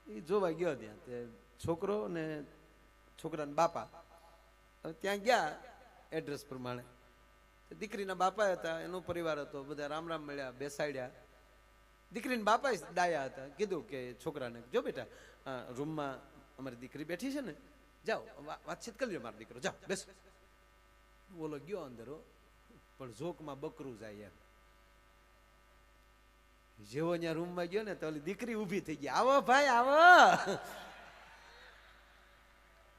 એ જોવા ગયો ત્યાં તે છોકરો ને છોકરાના બાપા ત્યાં ગયા એડ્રેસ પ્રમાણે. દીકરીના બાપા હતા, એનો પરિવાર હતો, બધા રામ રામ મળ્યા, બેસાડ્યા. દીકરીના બાપા ડાયા હતા, કીધું કે છોકરાને, જો બેટા રૂમમાં અમારી દીકરી બેઠી છે ને, જાઓ વાતચીત કરી લો મારો દીકરો, જાઓ બેસો. બોલો ગયો અંદર, પણ ઝોકમાં બકરું જાય એમ. જેવો ત્યાં રૂમમાં ગયો ને તો ઓલી દીકરી ઊભી થઈ ગઈ, આવો ભાઈ આવો.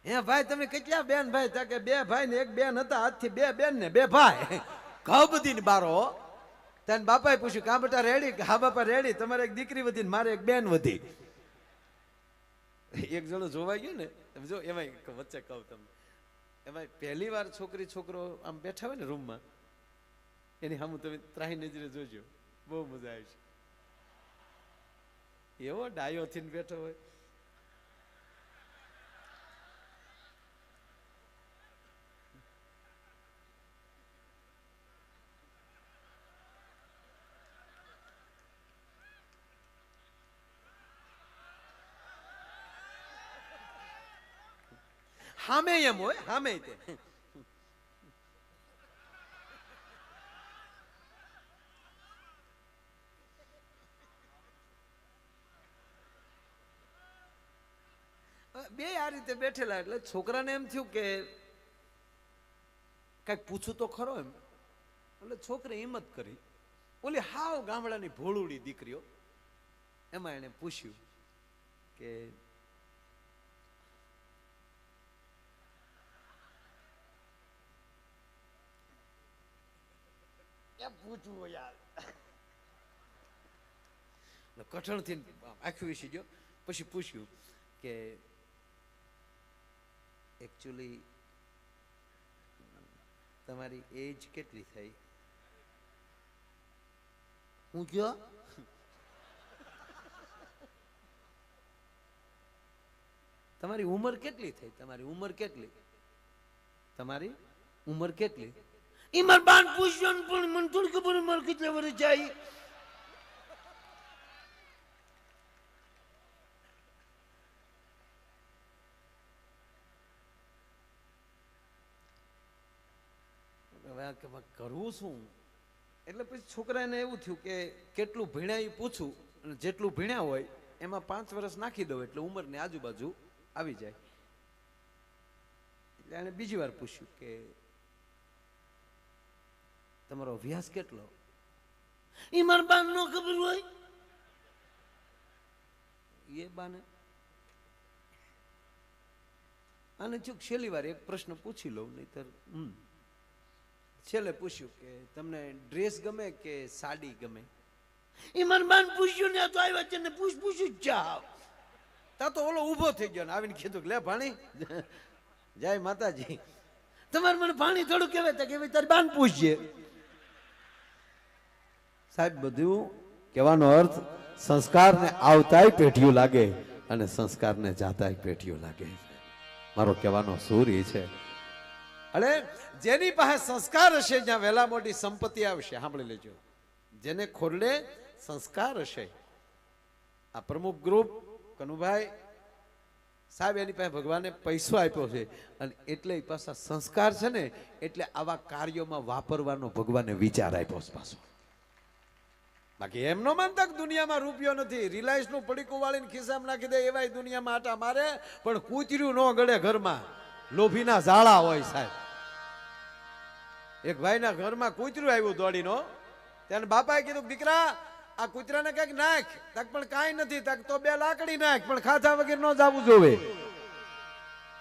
હે ભાઈ તમે કેટલા બેન ભાઈ? તા કે બે ભાઈ ને એક બેન હતા, આજથી બે બેન ને બે ભાઈ. ઘઉ બધી ને બારો. તને બાપાએ પૂછ્યું કા બેટા રેડી? હા બાપા રેડી. તમારે એક દીકરી વધી ને મારે એક બેન વધી. એક જણો જોવા ગયો ને, તમે જો એમાં વચ્ચે કહું તમને, એમાં પહેલી વાર છોકરી છોકરો આમ બેઠા હોય ને રૂમમાં, એની સામું તમે ત્રાહી નજરે જોજો, બહુ મજા આવે છે. એવો ડાયો થઈને બેઠો હોય. હામે એમ હોય, હામે તે બે આ રીતે બેઠેલા. એટલે છોકરાને એમ થયું કે કઈક પૂછું તો ખરો એમ. એટલે છોકરી હિંમત કરી, ઓલી હાવ ગામડાની ભોળુડી દીકરીઓ, એમાં એને પૂછ્યું કે પૂછવું યાર. કઠણ થી આખું વિસી ગયો. પછી પૂછ્યું કે એકચ્યુઅલી તમારી એજ કેટલી થઈ? હું કયો તમારી ઉંમર કેટલી થઈ? તમારી ઉંમર કેટલી? તમારી ઉંમર કેટલી? ઈ માર બાન પૂછ્યો ને, પણ મને થોડી ખબર મારે કેટલા વર્ષ જાય. કરવું શું? એટલે પછી છોકરાને એવું થયું કે કેટલું ભણ્યા એ પૂછું, અને જેટલું ભણ્યા હોય એમાં 5 વર્ષ નાખી દઉં એટલે ઉંમરની આજુબાજુ આવી જાય. એટલે એને બીજી વાર પૂછ્યું કે તમારો અભ્યાસ કેટલો? એ મારા બાન નો ખબર હોય. એ બાને આને ચૂક છેલ્લી વાર એક પ્રશ્ન પૂછી લઉં, નહીતર છેલ્લે પૂછ્યું કે તમને ડ્રેસ ગમે કે સાડી ગમે? એ મારા બાન પૂછ્યું ને તો આવ્યા છે ને પૂછ્યું જાવ. તા તો ઓલો ઊભો થઈ ગયો ને આવીને કીધું કે લે ભાણી જય માતાજી, તમારે મને ભાણી થોડું કહેવાય કે તારી બાન પૂછજે. સાહેબ બધું કહેવાનો અર્થ સંસ્કારને આવતાય પેઢીઓ લાગે અને સંસ્કારને જાતાય પેઢીઓ લાગે. મારો કહેવાનો સૂર એ છે. અરે જેની પાસે સંસ્કાર હશે જ્યાં વહેલા મોટી સંપત્તિ આવશે. સાંભળી લેજો, જેને ખોરડે સંસ્કાર હશે. આ પ્રમુખ ગ્રુપ કનુભાઈ સાહેબ એની પાસે ભગવાને પૈસો આપ્યો છે અને એટલે એ પાછા સંસ્કાર છે ને, એટલે આવા કાર્યોમાં વાપરવાનો ભગવાને વિચાર આપ્યો છે પાછો. બાકી એમ ન માનતા કે દુનિયામાં રૂપિયો નથી. રિલાયન્સ નું પડીકું વાળીને ખિસ્સામાં નાખી દે એવાય દુનિયામાં આટા મારે, પણ કૂતર્યું ન ગળે ઘરમાં. લોભીના ઝાડા હોય સાહેબ. એક ભાઈના ઘરમાં કૂતરું આવ્યું દોડીનો. ત્યારે બાપાએ કીધું દીકરા આ કૂતરાને કઈક નાખ. તક પણ કાંઈ નથી. તક તો 2 લાકડી નાખ, પણ ખાધા વગર ન જવું જોવે.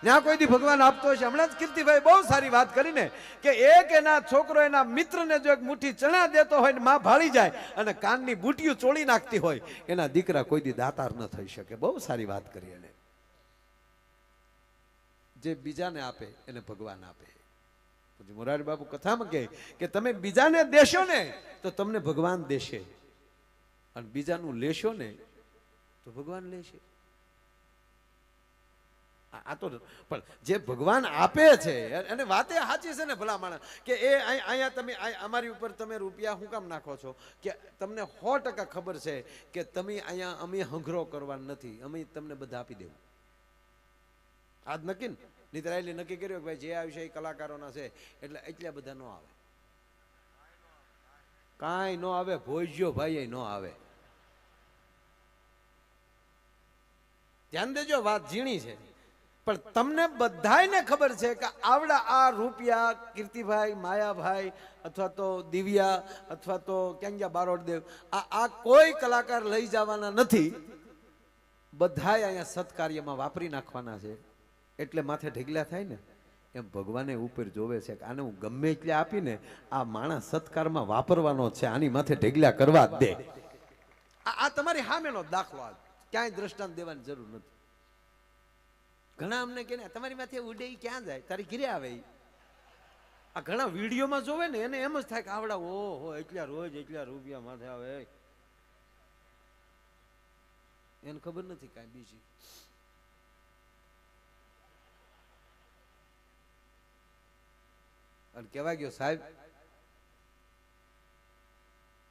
ત્યાં કોઈ દી ભગવાન આપતો હશે. હમણાં જ કીર્તિભાઈ બહુ સારી વાત કરીને કે એક એના છોકરો એના મિત્રને જો એક મુઠ્ઠી ચણા દેતો હોય ને માં ભાળી જાય અને કાનની બુટીઓ ચોળી નાખતી હોય, એના દીકરા કોઈ દી દાતાર ન થઈ શકે. બહુ સારી વાત કરી એને. જે બીજાને આપે એને ભગવાન આપે. પછી મોરારી બાપુ કથામાં કહે કે તમે બીજાને દેશો ને તો તમને ભગવાન દેશે, અને બીજાનું લેશો ને તો ભગવાન લેશે. આ તો પણ જે ભગવાન આપે છે અને વાતે સાચી છે ને ભલા માણસ કે એ અહીંયા તમે અમારી ઉપર તમે રૂપિયા શું કામ નાખો છો કે તમને 100% ખબર છે કે તમે અહીંયા અમે હંઘરો કરવા નથી, અમે તમને બધા આપી દેવું. આજ નક્કી ને નિતરાયેલી નક્કી કર્યો કે ભાઈ જે આવશે એ કલાકારોના છે એટલે એટલા બધા ન આવે, કાંઈ ન આવે. ભોજ્યો ભાઈ ન આવે. ધ્યાન દેજો, વાત ઝીણી છે પણ તમને બધાયને ખબર છે કે આવડા આ રૂપિયા કીર્તિભાઈ, માયાભાઈ અથવા તો દિવ્યા અથવા તો ક્યાં ગયા બારોટદેવ, આ કોઈ કલાકાર લઈ જવાના નથી. બધાય અહીંયા સત્કાર્યમાં વાપરી નાખવાના છે. એટલે માથે ઢગલા થાય ને એમ ભગવાને ઉપર જોવે છે કે આને હું ગમે એટલે આપીને આ માણસ સત્કારમાં વાપરવાનો છે, આની માથે ઢગલા કરવા જ દે. આ તમારી સામેનો દાખલો, ક્યાંય દ્રષ્ટાંત દેવાની જરૂર નથી. ઘણા અમને કે તમારી માથે ઉડે ક્યાં જાય, તારી ઘીરે આવે. આ ઘણા વિડીયોમાં જોવે ને એને એમ જ થાય કે આવડા ઓહો એટલા રોજ એટલા રૂપિયા માથે આવે, એને ખબર નથી કાંઈ બીજી. અને કહેવાય ગયો સાહેબ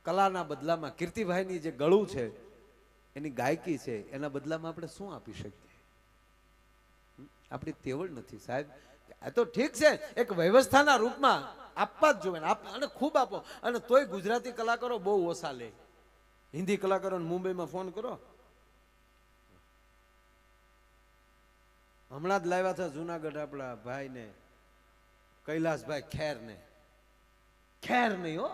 કલાના બદલામાં કીર્તિભાઈની જે ગળું છે એની ગાયકી છે એના બદલામાં આપણે શું આપી શકીએ? આપણી તેવડ નથી સાહેબ. આ તો ઠીક છે એક વ્યવસ્થાના રૂપમાં આપવા જ જોઈએ અને ખૂબ આપો. અને તોય ગુજરાતી કલાકારો બહુ ઓછા લે. હિન્દી કલાકારોને મુંબઈમાં ફોન કરો, હમણાં જ લાવ્યા હતા જુનાગઢ આપણા ભાઈને કૈલાસભાઈ ખેરને, ખેર નહીં હો,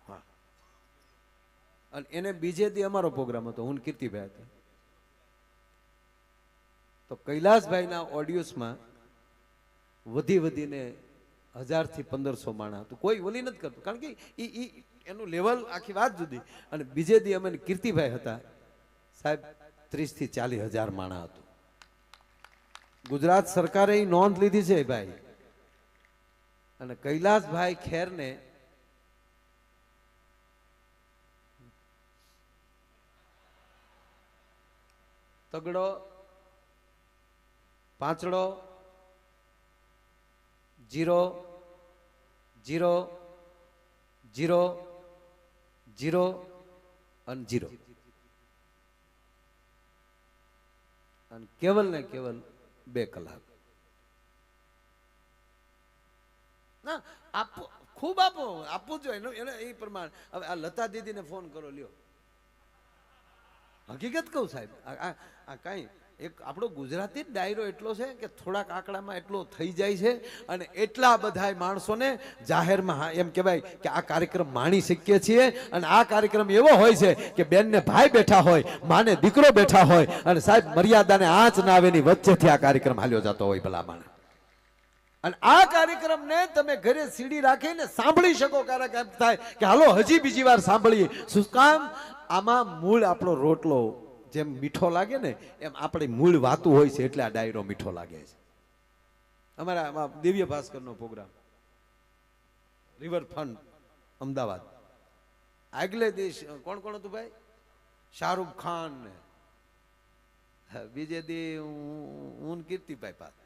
હા. અને એને બીજે દી અમારો પ્રોગ્રામ હતો, હું કીર્તિભાઈ હતા. તો કૈલાસભાઈના ઓડિયોસમાં વધીને 1000 થી 1500 માણા હતું. કોઈ ઓલી નથી કરતું કારણ કે એનું લેવલ આખી વાત જુદી. અને બીજે દી અમે કીર્તિભાઈ હતા સાહેબ 30 થી 40 હજાર માણા હતું. ગુજરાત સરકારે એ નોંધ લીધી છે ભાઈ. અને કૈલાસભાઈ ખેરને તગડો, પાંચડો, 0 0 0 0 અને 0 અને કેવલ ને કેવલ 2 કલાક. ના આપો, ખૂબ આપો, આપવું જોઈએ એને એ પ્રમાણે. હવે આ લતા દીદીને ફોન કરો લ્યો, હકીકત કહું સાહેબ આ કાંઈ એક આપણો ગુજરાતી જ ડાયરો એટલો છે કે થોડાક આંકડામાં એટલો થઈ જાય છે. અને એટલા બધા માણસોને જાહેરમાં એમ કહેવાય કે આ કાર્યક્રમ માણી શકીએ છીએ. અને આ કાર્યક્રમ એવો હોય છે કે બેનને ભાઈ બેઠા હોય, માને દીકરો બેઠા હોય અને સાહેબ મર્યાદાને આંચ ના આવે એની વચ્ચેથી આ કાર્યક્રમ હાલ્યો જતો હોય ભલામણ. અને આ કાર્યક્રમને તમે ઘરે સીડી રાખીને સાંભળી શકો. ક્યારેક એમ થાય કે હાલો હજી બીજી વાર સાંભળીએ. શું કામ? આમાં મૂળ આપણો રોટલો જેમ મીઠો લાગે ને એમ આપણી મૂળ વાતું હોય છે એટલે આ ડાયરો મીઠો લાગે છે. અમારા દિવ્ય ભાસ્કરનો પ્રોગ્રામ રિવરફ્રન્ટ અમદાવાદ, આગલે દિવસ કોણ કોણ હતું ભાઈ? શાહરૂખ ખાન ને બીજે દી હું કીર્તિભાઈ પાસે.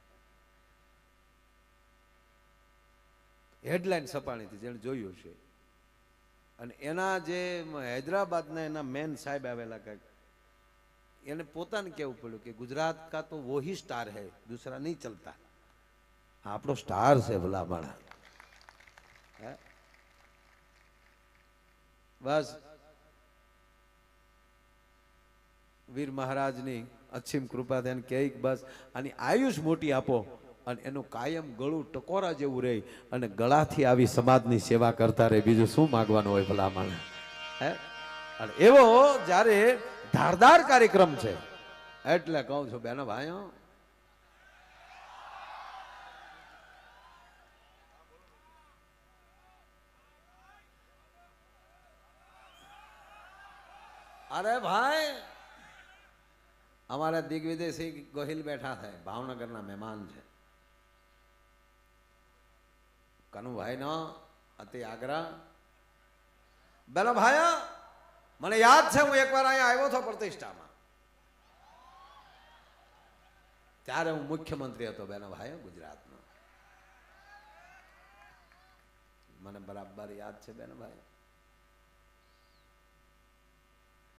હેડલાઇન સપાણી હતી જેને જોયું છે. અને એના જે હૈદરાબાદના એના મેન સાહેબ આવેલા કંઈક એને પોતાને કેવું પડ્યું કે ગુજરાત કા તો वो ही स्टार है, दूसरा नहीं चलता. આપણો સ્ટાર છે ભલા માણા. બસ વીર મહારાજની અસીમ કૃપા ધ્યાન કે બસ આની આયુષ મોટી આપો અને એનું કાયમ ગળું ટકોરા જેવું રહે અને ગળાથી આવી સમાજની સેવા કરતા રહે. બીજું શું માગવાનું હોય ભલા માણા? હે અને એવો જ્યારે ધારદાર કાર્યક્રમ છે એટલે કહું છું બેનો ભાઈઓ, અરે ભાઈ અમારા દિગ્વિજયસિંહ ગોહિલ બેઠા છે, ભાવનગરના મહેમાન છે. કનુભાઈ નો અતિ આગ્રહ. બેનો ભાઈ મને યાદ છે હું એકવાર અહીંયા આવ્યો હતો પ્રતિષ્ઠામાં. ત્યારે હું મુખ્યમંત્રી હતો બેનો ભાઈ ગુજરાતનો, મને બરાબર યાદ છે બેનો ભાઈ.